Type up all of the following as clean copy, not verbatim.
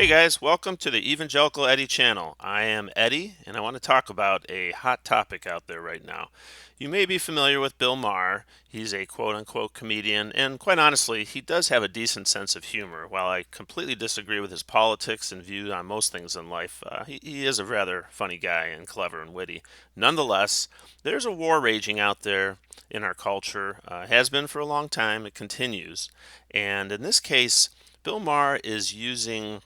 guys, welcome to the Evangelical Eddie channel. I am Eddie, and I want to talk about a hot topic out there right now. You may be familiar with Bill Maher. He's a quote-unquote comedian, and quite honestly, he does have a decent sense of humor. While I completely disagree with his politics and view on most things in life, he is a rather funny guy and clever and witty. Nonetheless, there's a war raging out there in our culture. Has been for a long time. It continues. And in this case, Bill Maher is using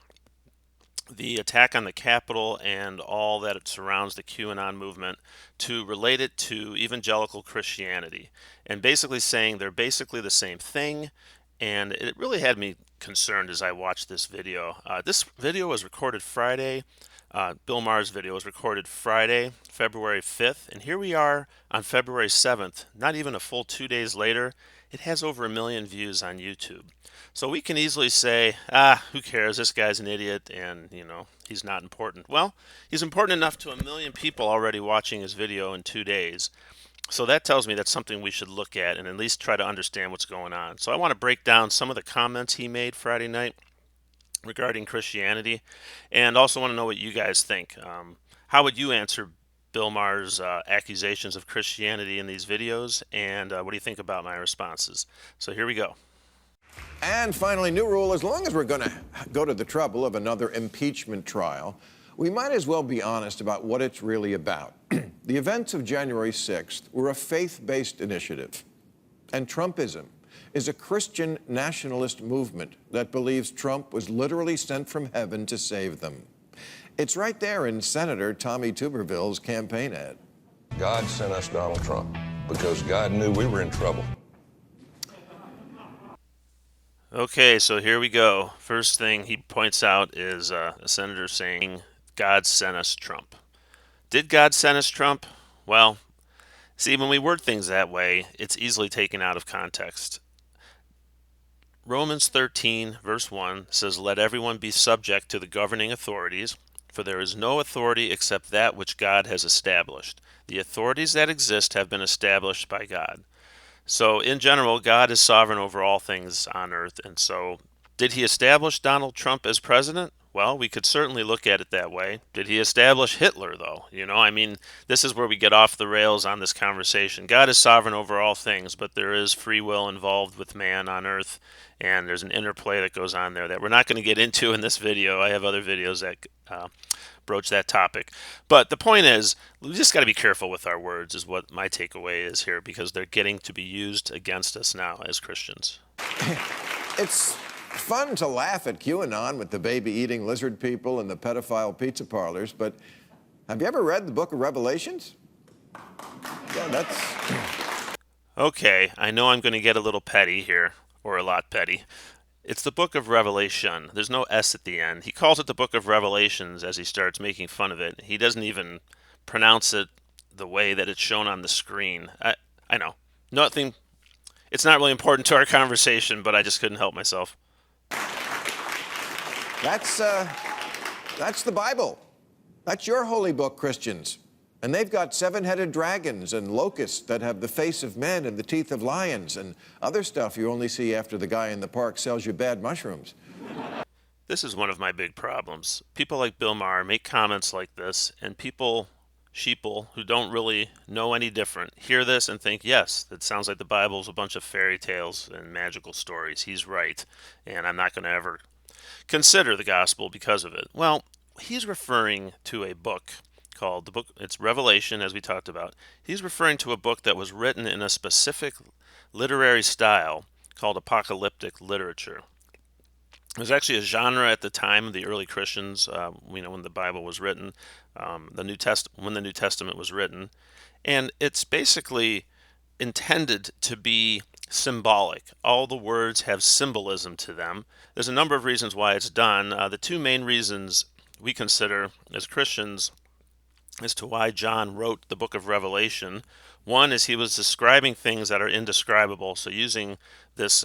the attack on the Capitol and all that it surrounds the QAnon movement to relate it to evangelical Christianity, and basically saying they're basically the same thing. And it really had me concerned as I watched this video. This video was recorded Friday. Bill Maher's video was recorded Friday, February 5th, and here we are on February 7th, not even a full 2 days later. It has over 1 million views on YouTube. So we can easily say, who cares? This guy's an idiot and, he's not important. Well, he's important enough to 1 million people already watching his video in 2 days. So that tells me that's something we should look at and at least try to understand what's going on. So I want to break down some of the comments he made Friday night regarding Christianity, and also want to know what you guys think. How would you answer Bill Maher's accusations of Christianity in these videos, and what do you think about my responses? So here we go. And finally, new rule, as long as we're going to go to the trouble of another impeachment trial, we might as well be honest about what it's really about. The events of January 6th were a faith-based initiative, and Trumpism is a Christian nationalist movement that believes Trump was literally sent from heaven to save them. It's right there in Senator Tommy Tuberville's campaign ad. God sent us Donald Trump because God knew we were in trouble. Okay, so here we go. First thing he points out is a senator saying, God sent us Trump. Did God send us Trump? Well, see, when we word things that way, it's easily taken out of context. Romans 13, verse 1 says, Let everyone be subject to the governing authorities, for there is no authority except that which God has established. The authorities that exist have been established by God. So, in general, God is sovereign over all things on earth. And so, did he establish Donald Trump as president? Well, we could certainly look at it that way. Did he establish Hitler, though? This is where we get off the rails on this conversation. God is sovereign over all things, but there is free will involved with man on earth, and there's an interplay that goes on there that we're not going to get into in this video. I have other videos that broach that topic. But the point is, we just got to be careful with our words, is what my takeaway is here, because they're getting to be used against us now as Christians. It's fun to laugh at QAnon with the baby-eating lizard people and the pedophile pizza parlors, but have you ever read the book of Revelations? Yeah, that's... Okay, I know I'm going to get a little petty here, or a lot petty. It's the book of Revelation. There's no S at the end. He calls it the book of Revelations as he starts making fun of it. He doesn't even pronounce it the way that it's shown on the screen. I know. Nothing. It's not really important to our conversation, but I just couldn't help myself. That's the Bible. That's your holy book, Christians. And they've got 7-headed dragons and locusts that have the face of men and the teeth of lions and other stuff you only see after the guy in the park sells you bad mushrooms. This is one of my big problems. People like Bill Maher make comments like this, and sheeple who don't really know any different hear this and think, yes, that sounds like the Bible's a bunch of fairy tales and magical stories. He's right, and I'm not going to ever consider the gospel because of it. Well, he's referring to a book called it's Revelation, as we talked about. He's referring to a book that was written in a specific literary style called apocalyptic literature. It was actually a genre at the time of the early Christians, when the Bible was written, when the New Testament was written, and it's basically intended to be symbolic. All the words have symbolism to them. There's a number of reasons why it's done. The two main reasons we consider as Christians as to why John wrote the book of Revelation. One is he was describing things that are indescribable, so using this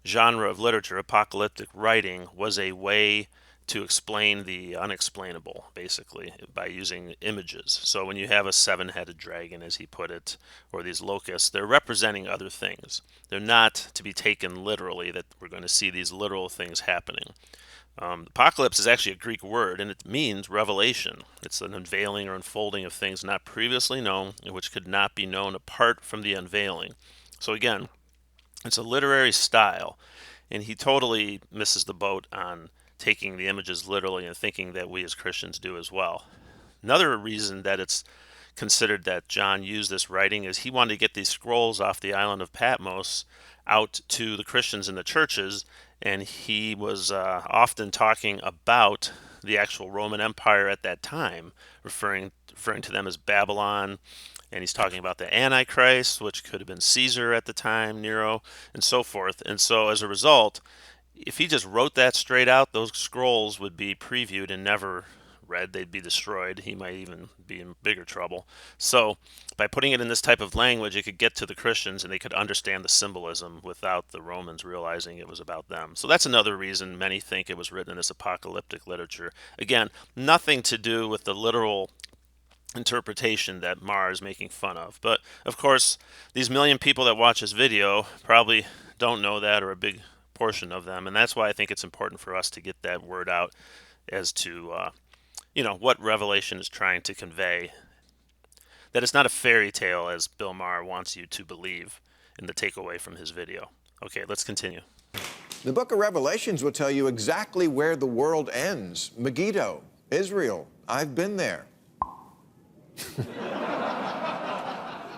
genre of literature, apocalyptic writing, was a way to explain the unexplainable, basically, by using images. So when you have a 7-headed dragon, as he put it, or these locusts, they're representing other things. They're not to be taken literally, that we're going to see these literal things happening. Apocalypse is actually a Greek word, and it means revelation. It's an unveiling or unfolding of things not previously known, and which could not be known apart from the unveiling. So again, it's a literary style, and he totally misses the boat on taking the images literally and thinking that we as Christians do as well. Another reason that it's considered that John used this writing is he wanted to get these scrolls off the island of Patmos out to the Christians in the churches, and he was often talking about the actual Roman Empire at that time, referring to them as Babylon, and he's talking about the Antichrist, which could have been Caesar at the time, Nero, and so forth. And so as a result, if he just wrote that straight out, those scrolls would be previewed and never read. They'd be destroyed. He might even be in bigger trouble. So, by putting it in this type of language, it could get to the Christians and they could understand the symbolism without the Romans realizing it was about them. So, that's another reason many think it was written in this apocalyptic literature. Again, nothing to do with the literal interpretation that Maher is making fun of. But of course, these million people that watch this video probably don't know that, or a big portion of them, and that's why I think it's important for us to get that word out as to what Revelation is trying to convey. That it's not a fairy tale as Bill Maher wants you to believe in the takeaway from his video. Okay, let's continue. The book of Revelations will tell you exactly where the world ends. Megiddo, Israel. I've been there.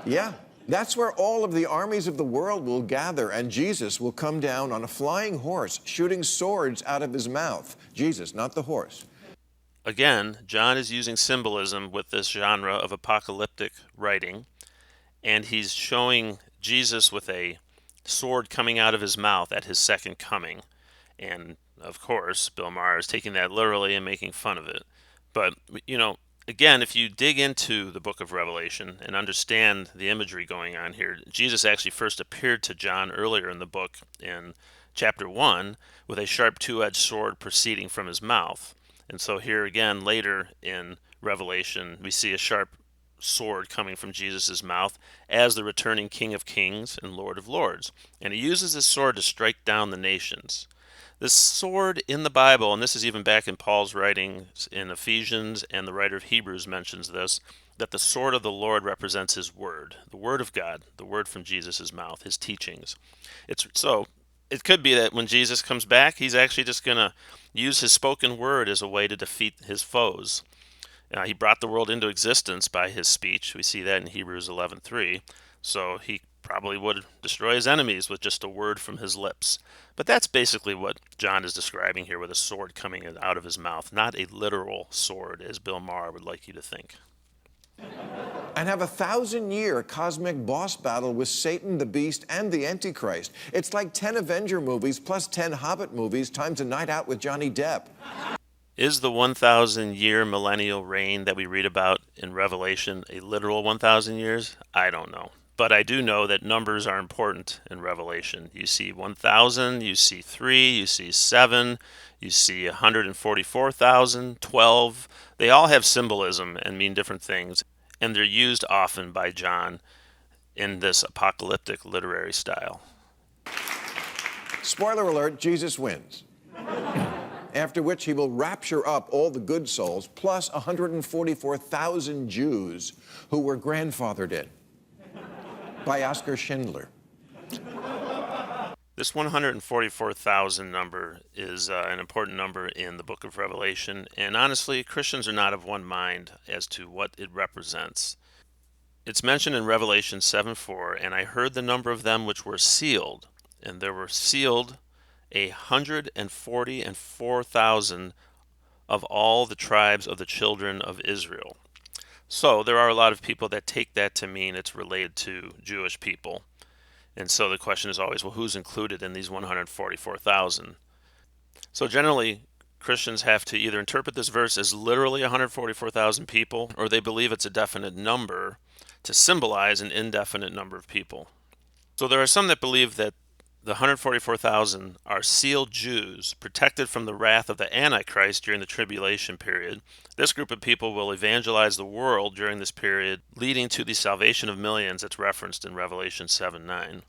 Yeah, that's where all of the armies of the world will gather, and Jesus will come down on a flying horse, shooting swords out of his mouth. Jesus, not the horse. Again, John is using symbolism with this genre of apocalyptic writing, and he's showing Jesus with a sword coming out of his mouth at his second coming. And of course, Bill Maher is taking that literally and making fun of it. But, again, if you dig into the book of Revelation and understand the imagery going on here, Jesus actually first appeared to John earlier in the book in chapter 1 with a sharp two-edged sword proceeding from his mouth. And so here again, later in Revelation, we see a sharp sword coming from Jesus' mouth as the returning King of Kings and Lord of Lords. And he uses this sword to strike down the nations. This sword in the Bible, and this is even back in Paul's writings in Ephesians, and the writer of Hebrews mentions this, that the sword of the Lord represents his word, the word of God, the word from Jesus' mouth, his teachings. It could be that when Jesus comes back, he's actually just going to use his spoken word as a way to defeat his foes. He brought the world into existence by his speech. We see that in Hebrews 11:3. So he probably would destroy his enemies with just a word from his lips. But that's basically what John is describing here with a sword coming out of his mouth, not a literal sword, as Bill Maher would like you to think. And have a 1,000-year cosmic boss battle with Satan, the Beast, and the Antichrist. It's like 10 Avenger movies plus 10 Hobbit movies times a night out with Johnny Depp. Is the 1,000-year millennial reign that we read about in Revelation a literal 1,000 years? I don't know. But I do know that numbers are important in Revelation. You see 1,000, you see 3, you see 7, you see 144,000, 12. They all have symbolism and mean different things, and they're used often by John in this apocalyptic literary style. Spoiler alert, Jesus wins. After which he will rapture up all the good souls, plus 144,000 Jews who were grandfathered in by Oskar Schindler. This 144,000 number is an important number in the book of Revelation, and honestly, Christians are not of one mind as to what it represents. It's mentioned in Revelation 7:4, and I heard the number of them which were sealed, and there were sealed 144,000 of all the tribes of the children of Israel. So there are a lot of people that take that to mean it's related to Jewish people. And so the question is always, well, who's included in these 144,000? So generally, Christians have to either interpret this verse as literally 144,000 people, or they believe it's a definite number to symbolize an indefinite number of people. So there are some that believe that the 144,000 are sealed Jews protected from the wrath of the Antichrist during the tribulation period. This group of people will evangelize the world during this period, leading to the salvation of millions that's referenced in Revelation 7:9.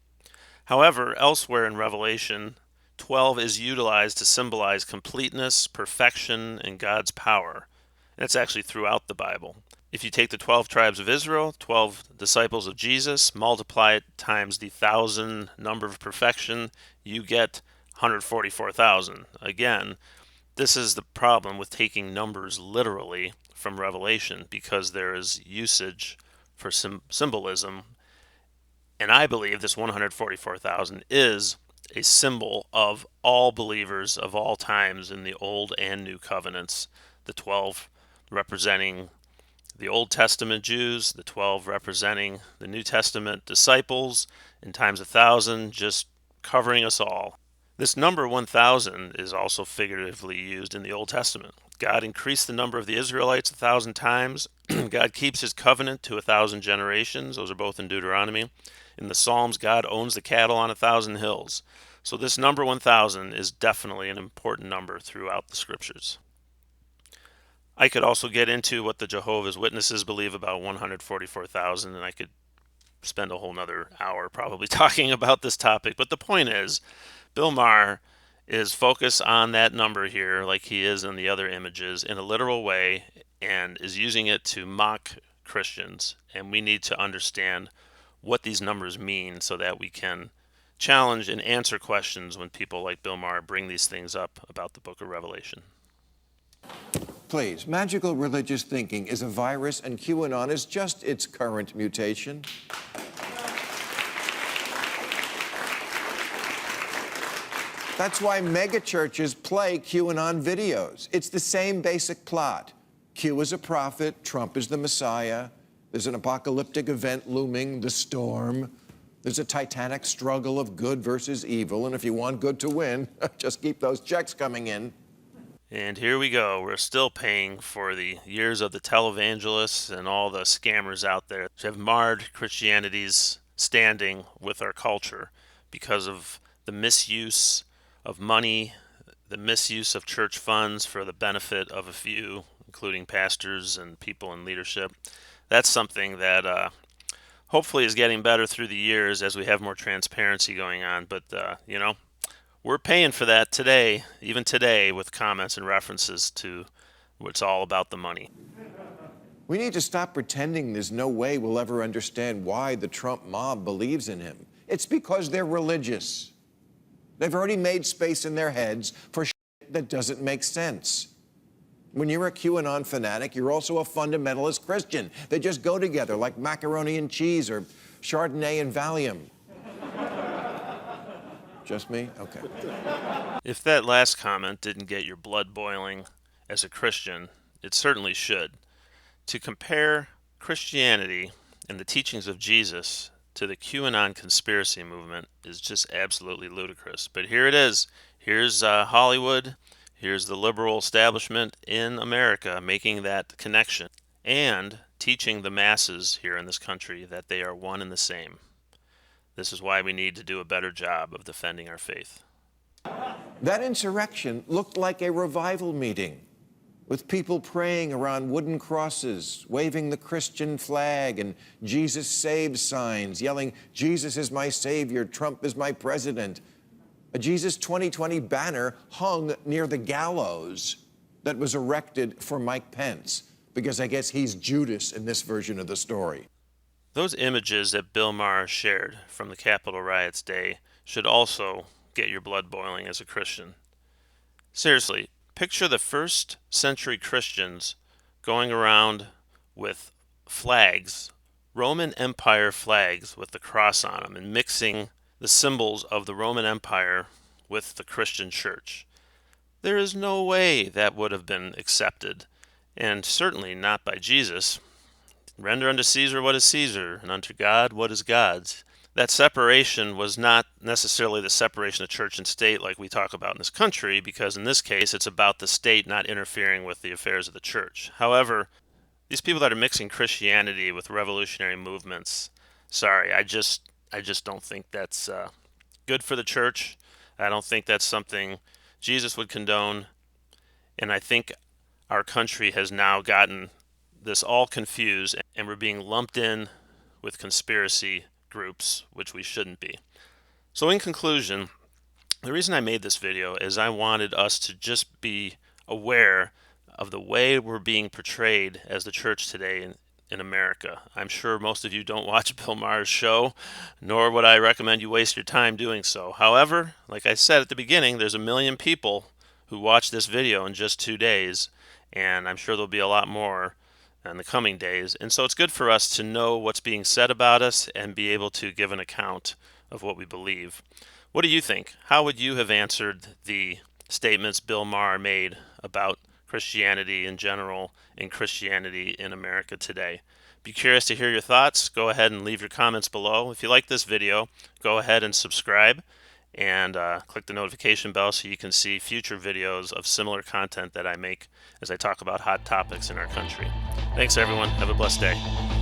However, elsewhere in Revelation 12 is utilized to symbolize completeness, perfection, and God's power. And it's actually throughout the Bible. If you take the 12 tribes of Israel, 12 disciples of Jesus, multiply it times the 1,000 number of perfection, you get 144,000. Again, this is the problem with taking numbers literally from Revelation, because there is usage for symbolism. And I believe this 144,000 is a symbol of all believers of all times in the Old and New Covenants. The 12 representing the Old Testament Jews, the 12 representing the New Testament disciples, and times 1,000 just covering us all. This number 1,000 is also figuratively used in the Old Testament. God increased the number of the Israelites 1,000 times. God keeps his covenant to 1,000 generations. Those are both in Deuteronomy. In the Psalms, God owns the cattle on 1,000 hills. So this number 1,000 is definitely an important number throughout the scriptures. I could also get into what the Jehovah's Witnesses believe about 144,000, and I could spend a whole nother hour probably talking about this topic. But the point is, Bill Maher is focused on that number here, like he is in the other images, in a literal way, and is using it to mock Christians. And we need to understand what these numbers mean so that we can challenge and answer questions when people like Bill Maher bring these things up about the book of Revelation. Please, magical religious thinking is a virus, and QAnon is just its current mutation. That's why megachurches play QAnon videos. It's the same basic plot. Q is a prophet, Trump is the Messiah. There's an apocalyptic event looming, the storm. There's a titanic struggle of good versus evil, and if you want good to win, just keep those checks coming in. And here we go. We're still paying for the years of the televangelists and all the scammers out there that have marred Christianity's standing with our culture because of the misuse of money, the misuse of church funds for the benefit of a few, including pastors and people in leadership. That's something that hopefully is getting better through the years as we have more transparency going on. But, we're paying for that today, even today, with comments and references to what's all about the money. We need to stop pretending there's no way we'll ever understand why the Trump mob believes in him. It's because they're religious. They've already made space in their heads for shit that doesn't make sense. When you're a QAnon fanatic, you're also a fundamentalist Christian. They just go together like macaroni and cheese or Chardonnay and Valium. Just me? Okay. If that last comment didn't get your blood boiling as a Christian, it certainly should. To compare Christianity and the teachings of Jesus to the QAnon conspiracy movement is just absolutely ludicrous. But here it is. Here's Hollywood. Here's the liberal establishment in America making that connection and teaching the masses here in this country that they are one and the same. This is why we need to do a better job of defending our faith. That insurrection looked like a revival meeting with people praying around wooden crosses, waving the Christian flag and Jesus saves signs, yelling, "Jesus is my Savior, Trump is my president." A Jesus 2020 banner hung near the gallows that was erected for Mike Pence, because I guess he's Judas in this version of the story. Those images that Bill Maher shared from the Capitol riots day should also get your blood boiling as a Christian. Seriously, picture the first century Christians going around with flags, Roman Empire flags with the cross on them, and mixing the symbols of the Roman Empire with the Christian church. There is no way that would have been accepted, and certainly not by Jesus. Render unto Caesar what is Caesar, and unto God what is God's. That separation was not necessarily the separation of church and state like we talk about in this country, because in this case it's about the state not interfering with the affairs of the church. However, these people that are mixing Christianity with revolutionary movements, sorry, I just don't think that's good for the church. I don't think that's something Jesus would condone, and I think our country has now gotten this all confused, and we're being lumped in with conspiracy groups, which we shouldn't be. So in conclusion, The reason I made this video is I wanted us to just be aware of the way we're being portrayed as the church today in America. I'm sure most of you don't watch Bill Maher's show, nor would I recommend you waste your time doing so. However, like I said at the beginning, there's 1 million people who watched this video in just 2 days, and I'm sure there'll be a lot more in the coming days. And so it's good for us to know what's being said about us and be able to give an account of what we believe. What do you think? How would you have answered the statements Bill Maher made about Christianity in general and Christianity in America today? Be curious to hear your thoughts. Go ahead and leave your comments below. If you like this video, go ahead and subscribe and click the notification bell so you can see future videos of similar content that I make as I talk about hot topics in our country. Thanks, everyone. Have a blessed day.